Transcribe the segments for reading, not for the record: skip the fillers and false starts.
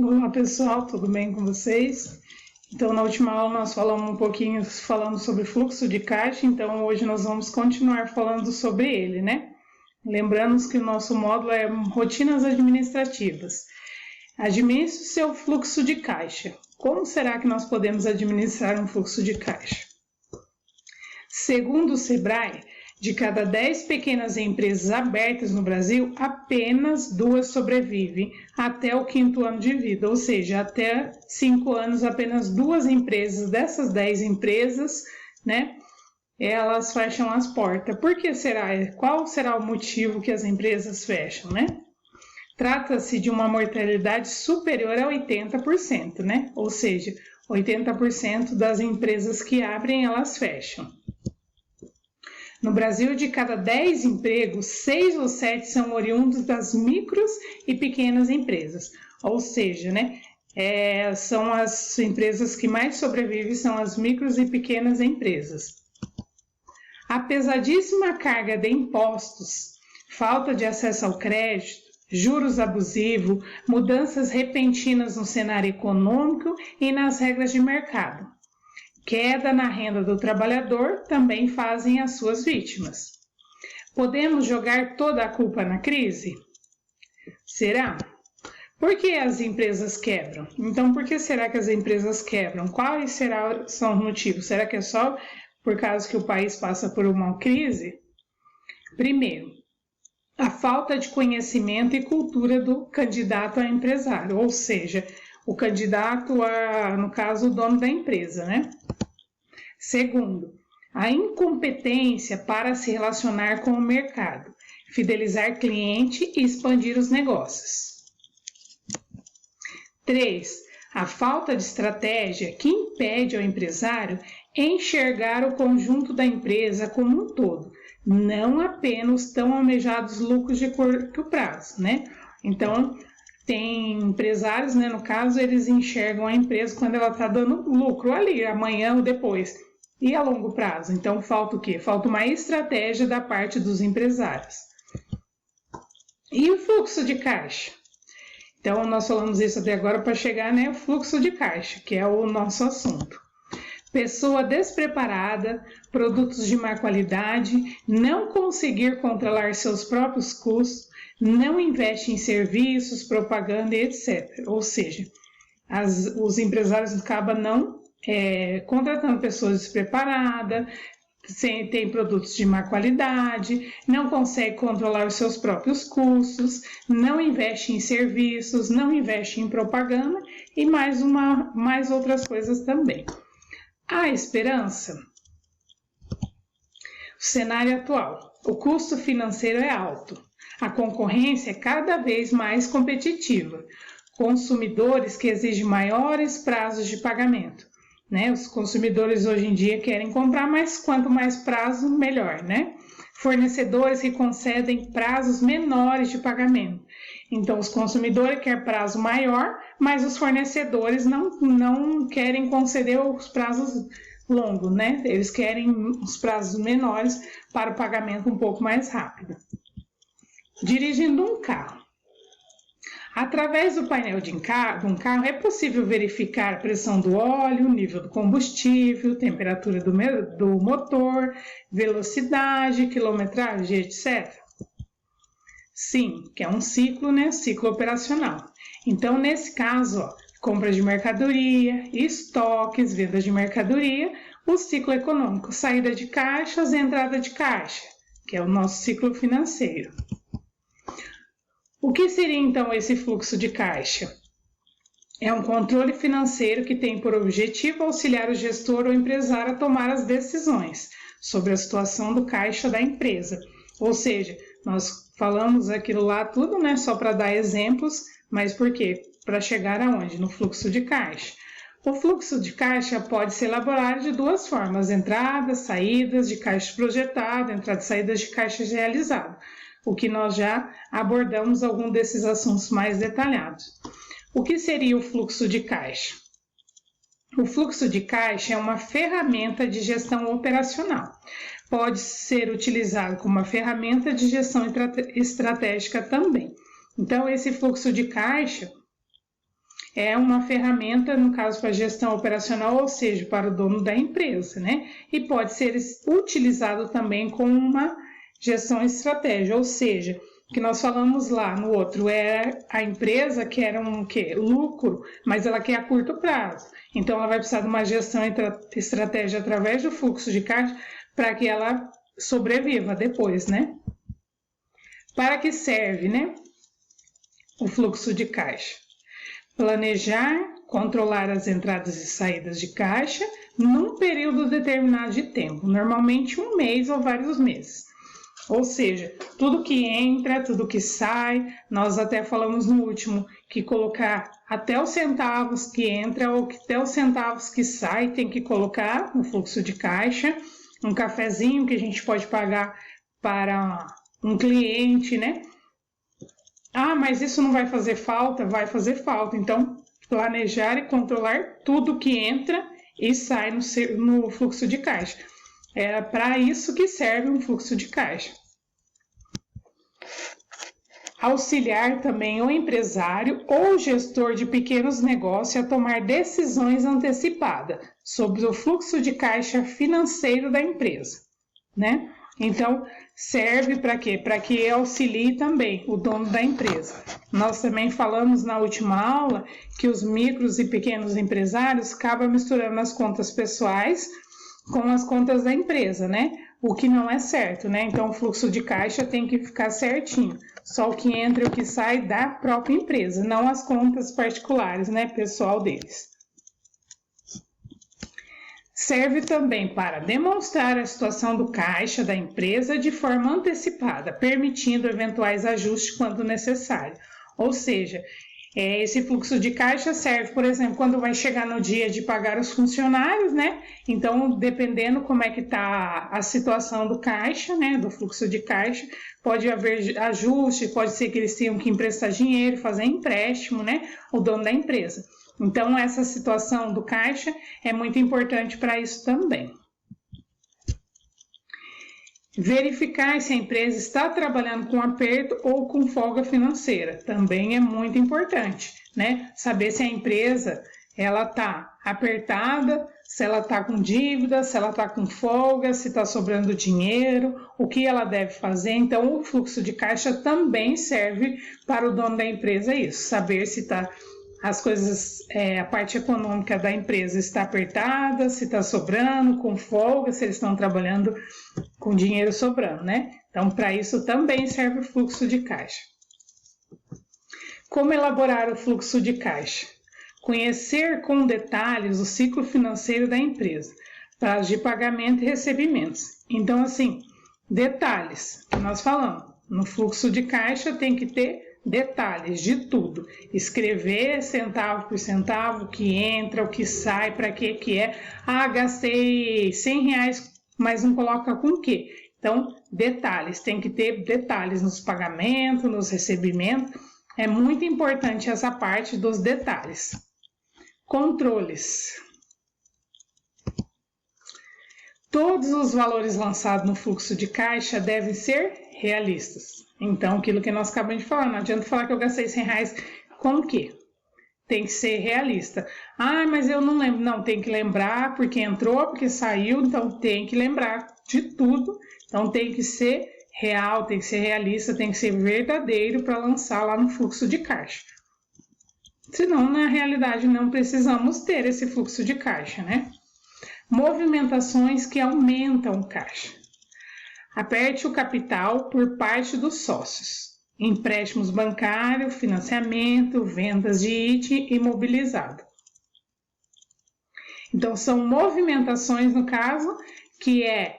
Olá pessoal, tudo bem com vocês? Então na última aula nós falamos um pouquinho sobre fluxo de caixa, então hoje nós vamos continuar falando sobre ele, né? Lembrando que o nosso módulo é rotinas administrativas. Administre o seu fluxo de caixa. Como será que nós podemos administrar um fluxo de caixa? Segundo o Sebrae, de cada 10 pequenas empresas abertas no Brasil, apenas 2 sobrevivem até o 5º ano de vida, ou seja, até 5 anos, apenas 2 empresas dessas 10 empresas, né, elas fecham as portas. Por que será? Qual será o motivo que as empresas fecham, né? Trata-se de uma mortalidade superior a 80%, né? Ou seja, 80% das empresas que abrem, elas fecham. No Brasil, de cada 10 empregos, 6 ou 7 são oriundos das micros e pequenas empresas. Ou seja, né, são as empresas que mais sobrevivem, são as micros e pequenas empresas. A pesadíssima carga de impostos, falta de acesso ao crédito, juros abusivos, mudanças repentinas no cenário econômico e nas regras de mercado, queda na renda do trabalhador também fazem as suas vítimas. Podemos jogar toda a culpa na crise? Será? Por que as empresas quebram? Então, por que será que as empresas quebram? Quais são os motivos? Será que é só por causa que o país passa por uma crise? Primeiro, a falta de conhecimento e cultura do candidato a empresário, ou seja, o candidato no caso, o dono da empresa, né? Segundo, a incompetência para se relacionar com o mercado, fidelizar cliente e expandir os negócios. 3. A falta de estratégia que impede ao empresário enxergar o conjunto da empresa como um todo, não apenas os tão almejados lucros de curto prazo, né? Então, tem empresários, né, no caso, eles enxergam a empresa quando ela está dando lucro ali, amanhã ou depois, e a longo prazo. Então, falta o quê? Falta uma estratégia da parte dos empresários. E o fluxo de caixa? Então, nós falamos isso até agora para chegar, né, ao fluxo de caixa, que é o nosso assunto. Pessoa despreparada, produtos de má qualidade, não conseguir controlar seus próprios custos, não investe em serviços, propaganda e etc. Ou seja, os empresários acabam não contratando pessoas despreparadas, tem produtos de má qualidade, não consegue controlar os seus próprios custos, não investe em serviços, não investe em propaganda e mais outras coisas também. A esperança? O cenário atual. O custo financeiro é alto. A concorrência é cada vez mais competitiva. Consumidores que exigem maiores prazos de pagamento, né? Os consumidores hoje em dia querem comprar, mas quanto mais prazo, melhor, né? Fornecedores que concedem prazos menores de pagamento. Então, os consumidores querem prazo maior, mas os fornecedores não querem conceder os prazos longos, né? Eles querem os prazos menores para o pagamento um pouco mais rápido. Dirigindo um carro. Através do painel de um carro é possível verificar a pressão do óleo, nível do combustível, temperatura do motor, velocidade, quilometragem, etc. Sim, que é um ciclo, né? Ciclo operacional. Então, nesse caso, compra de mercadoria, estoques, venda de mercadoria, o ciclo econômico, saída de caixas e entrada de caixa, que é o nosso ciclo financeiro. O que seria então esse fluxo de caixa? É um controle financeiro que tem por objetivo auxiliar o gestor ou empresário a tomar as decisões sobre a situação do caixa da empresa. Ou seja, nós falamos aquilo lá tudo, né, só para dar exemplos, mas por quê? Para chegar aonde? No fluxo de caixa. O fluxo de caixa pode ser elaborado de duas formas: entradas, saídas de caixa projetado, entradas e saídas de caixa realizado, o que nós já abordamos algum desses assuntos mais detalhados. O que seria o fluxo de caixa? O fluxo de caixa é uma ferramenta de gestão operacional. Pode ser utilizado como uma ferramenta de gestão estratégica também. Então, esse fluxo de caixa, é uma ferramenta, no caso, para gestão operacional, ou seja, para o dono da empresa, né? E pode ser utilizado também como uma gestão estratégia, ou seja, que nós falamos lá no outro, é a empresa que era lucro, mas ela quer a curto prazo. Então, ela vai precisar de uma gestão estratégia através do fluxo de caixa para que ela sobreviva depois, né? Para que serve, né? O fluxo de caixa. Planejar, controlar as entradas e saídas de caixa num período determinado de tempo, normalmente um mês ou vários meses. Ou seja, tudo que entra, tudo que sai, nós até falamos no último que colocar até os centavos que entra ou até os centavos que sai tem que colocar no fluxo de caixa. Um cafezinho que a gente pode pagar para um cliente, né? Ah, mas isso não vai fazer falta? Vai fazer falta. Então, planejar e controlar tudo que entra e sai no fluxo de caixa. É para isso que serve um fluxo de caixa. Auxiliar também o empresário ou gestor de pequenos negócios a tomar decisões antecipadas sobre o fluxo de caixa financeiro da empresa, né? Então, serve para quê? Para que auxilie também o dono da empresa. Nós também falamos na última aula que os micros e pequenos empresários acabam misturando as contas pessoais com as contas da empresa, né? O que não é certo, né? Então, o fluxo de caixa tem que ficar certinho. Só o que entra e o que sai da própria empresa, não as contas particulares, né? Pessoal deles. Serve também para demonstrar a situação do caixa da empresa de forma antecipada, permitindo eventuais ajustes quando necessário. Ou seja, esse fluxo de caixa serve, por exemplo, quando vai chegar no dia de pagar os funcionários, né? Então, dependendo como é que está a situação do caixa, né? Do fluxo de caixa, pode haver ajuste, pode ser que eles tenham que emprestar dinheiro, fazer empréstimo, né? O dono da empresa. Então, essa situação do caixa é muito importante para isso também. Verificar se a empresa está trabalhando com aperto ou com folga financeira também é muito importante, né? Saber se a empresa ela está apertada, se ela está com dívida, se ela está com folga, se está sobrando dinheiro, o que ela deve fazer. Então, o fluxo de caixa também serve para o dono da empresa isso, saber se as coisas, a parte econômica da empresa está apertada, se está sobrando, com folga, se eles estão trabalhando com dinheiro sobrando, né? Então, para isso também serve o fluxo de caixa. Como elaborar o fluxo de caixa? Conhecer com detalhes o ciclo financeiro da empresa, prazo de pagamento e recebimentos. Então, assim, detalhes que nós falamos. No fluxo de caixa tem que ter detalhes de tudo, escrever centavo por centavo, o que entra, o que sai, para que é. Ah, gastei R$100, mas não coloca com o quê? Então, detalhes, tem que ter detalhes nos pagamentos, nos recebimentos. É muito importante essa parte dos detalhes. Controles. Todos os valores lançados no fluxo de caixa devem ser realistas. Então, aquilo que nós acabamos de falar, não adianta falar que eu gastei R$100 com o quê? Tem que ser realista. Ah, mas eu não lembro. Não, tem que lembrar porque entrou, porque saiu, então tem que lembrar de tudo. Então, tem que ser real, tem que ser realista, tem que ser verdadeiro para lançar lá no fluxo de caixa. Senão, na realidade, não precisamos ter esse fluxo de caixa, né? Movimentações que aumentam o caixa. Aperte o capital por parte dos sócios. Empréstimos bancários, financiamento, vendas de item imobilizado. Então, são movimentações, no caso, que é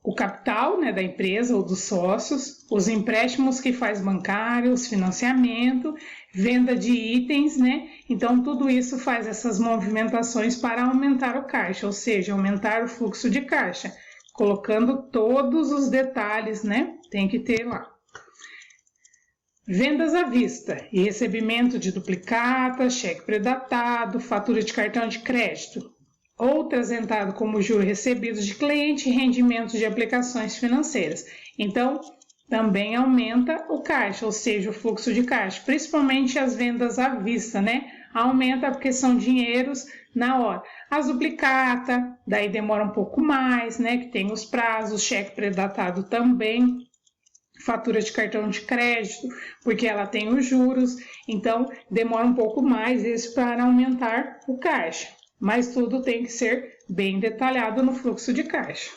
o capital, né, da empresa ou dos sócios, os empréstimos que faz bancários, financiamento, venda de itens, né? Então, tudo isso faz essas movimentações para aumentar o caixa, ou seja, aumentar o fluxo de caixa, colocando todos os detalhes, né? Tem que ter lá. Vendas à vista e recebimento de duplicata, cheque predatado, fatura de cartão de crédito, outras entradas como juros recebidos de cliente e rendimentos de aplicações financeiras. Então, também aumenta o caixa, ou seja, o fluxo de caixa, principalmente as vendas à vista, né? Aumenta porque são dinheiros na hora. As duplicata, daí demora um pouco mais, né? Que tem os prazos, cheque pré-datado também, fatura de cartão de crédito, porque ela tem os juros, então demora um pouco mais isso para aumentar o caixa. Mas tudo tem que ser bem detalhado no fluxo de caixa.